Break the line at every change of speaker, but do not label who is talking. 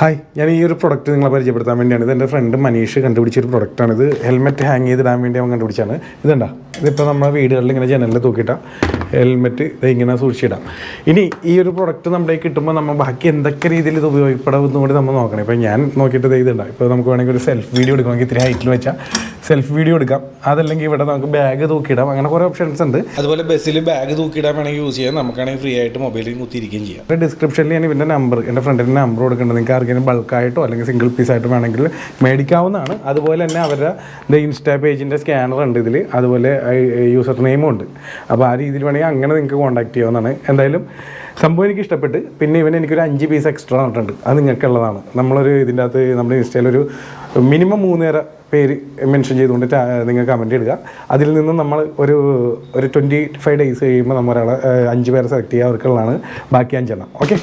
Hi, ഞാൻ ഈ ഒരു പ്രൊഡക്റ്റ് നിങ്ങളെ പരിചയപ്പെടുത്താൻ വേണ്ടിയാണ്. ഇത് എൻ്റെ ഫ്രണ്ട് മനീഷ് കണ്ടുപിടിച്ചൊരു പ്രൊഡക്റ്റാണ്. ഇത് ഹെൽമെറ്റ് ഹാങ് ചെയ്തിടാൻ വേണ്ടി അവൻ കണ്ടുപിടിച്ചാണ്. ഇതുണ്ടോ, ഇതിപ്പോൾ നമ്മുടെ വീടുകളിൽ ഇങ്ങനെ ജനലിൽ തൂക്കിയിട്ടാൽ ഹെൽമെറ്റ് ഇത് ഇങ്ങനെ സൂക്ഷിച്ചിടാം. ഇനി ഈ ഒരു പ്രൊഡക്റ്റ് നമ്മുടെ കിട്ടുമ്പോൾ നമ്മൾ ബാക്കി എന്തൊക്കെ രീതിയിൽ ഇത് ഉപയോഗപ്പെടാമെന്നും കൂടി നമ്മൾ നോക്കണം. ഇപ്പോൾ ഞാൻ നോക്കിയിട്ട് ഇതുണ്ടാവും. ഇപ്പോൾ നമുക്ക് വേണമെങ്കിൽ ഒരു സെൽഫ് വീഡിയോ എടുക്കണമെങ്കിൽ ഇത്തിരി ഹൈറ്റിൽ വെച്ചാൽ സെൽഫ് വീഡിയോ എടുക്കാം. അതല്ലെങ്കിൽ ഇവിടെ നമുക്ക് ബാഗ് തൂക്കിയിടാം. അങ്ങനെ കുറേ ഓപ്ഷൻസ് ഉണ്ട്. അതുപോലെ ബസ്സിൽ ബാഗ് തൂക്കിയിടാൻ വേണമെങ്കിൽ യൂസ് ചെയ്യാം. നമുക്കാണെങ്കിൽ ഫ്രീ ആയിട്ട് മൊബൈലിൽ കുത്തിയിരിക്കുകയും ചെയ്യാം. ഡിസ്ക്രിപ്ഷനിൽ ഞാൻ ഇവൻ്റെ നമ്പർ, എൻ്റെ ഫ്രണ്ടിൻ്റെ നമ്പർ കൊടുക്കേണ്ടത്. നിങ്ങൾക്ക് ആർക്കെങ്കിലും ബൾക്കായിട്ടോ അല്ലെങ്കിൽ സിംഗിൾ പീസായിട്ടോ വേണമെങ്കിൽ മേടിക്കാവുന്നതാണ്. അതുപോലെ തന്നെ അവരുടെ ഇൻസ്റ്റാ പേജിൻ്റെ സ്കാനർ ഉണ്ട് ഇതിൽ, അതുപോലെ യൂസർ നെയിമും ഉണ്ട്. അപ്പോൾ ആ രീതിയിൽ വേണമെങ്കിൽ അങ്ങനെ നിങ്ങൾക്ക് കോൺടാക്ട് ചെയ്യാവുന്നതാണ്. എന്തായാലും സംഭവം എനിക്ക് ഇഷ്ടപ്പെട്ട്. പിന്നെ എനിക്കൊരു 5 പീസ് എക്സ്ട്രാ തന്നിട്ടുണ്ട്. അത് നിങ്ങൾക്കുള്ളതാണ്. നമ്മളൊരു ഇതിൻ്റെ അകത്ത് നമ്മുടെ ഇൻസ്റ്റയിലൊരു മിനിമം 3 പേര് മെൻഷൻ ചെയ്തുകൊണ്ട് നിങ്ങൾ കമൻറ്റ് ഇടുക. അതിൽ നിന്ന് നമ്മൾ ഒരു 25 ഡേയ്സ് കഴിയുമ്പോൾ നമ്മൾ ഒരാളെ 5 പേരെ സെലക്ട് ചെയ്യുക. അവർക്കുള്ളതാണ് ബാക്കി 5 എണ്ണം. ഓക്കെ.